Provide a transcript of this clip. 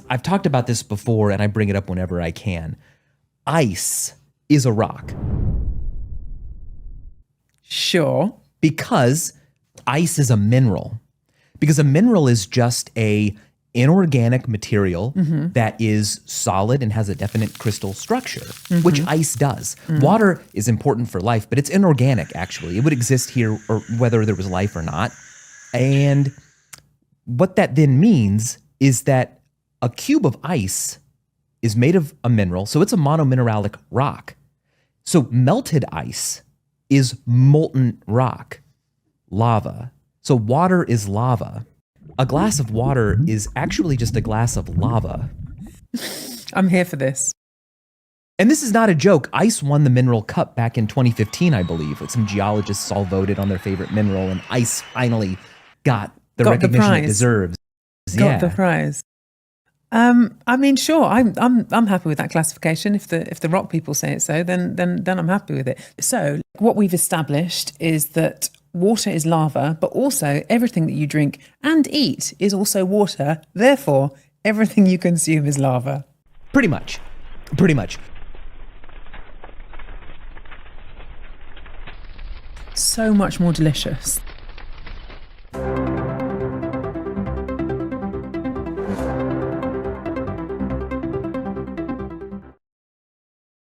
I've talked about this before and I bring it up whenever I can. Ice is a rock. Sure. Because ice is a mineral. Because a mineral is just a inorganic material that is solid and has a definite crystal structure, which ice does. Water is important for life, but it's inorganic, actually. It would exist here or whether there was life or not. And what that then means is that a cube of ice is made of a mineral, so it's a monomineralic rock. So melted ice is molten rock, lava. So water is lava. A glass of water is actually just a glass of lava. I'm here for this. And this is not a joke. Ice won the Mineral Cup back in 2015, I believe. Some geologists all voted on their favorite mineral, and ice finally got the recognition it deserves. Got the prize. I mean, sure, I'm happy with that classification. If the rock people say it so, then I'm happy with it. So what we've established is that water is lava, but also everything that you drink and eat is also water. Therefore, everything you consume is lava. Pretty much. So much more delicious.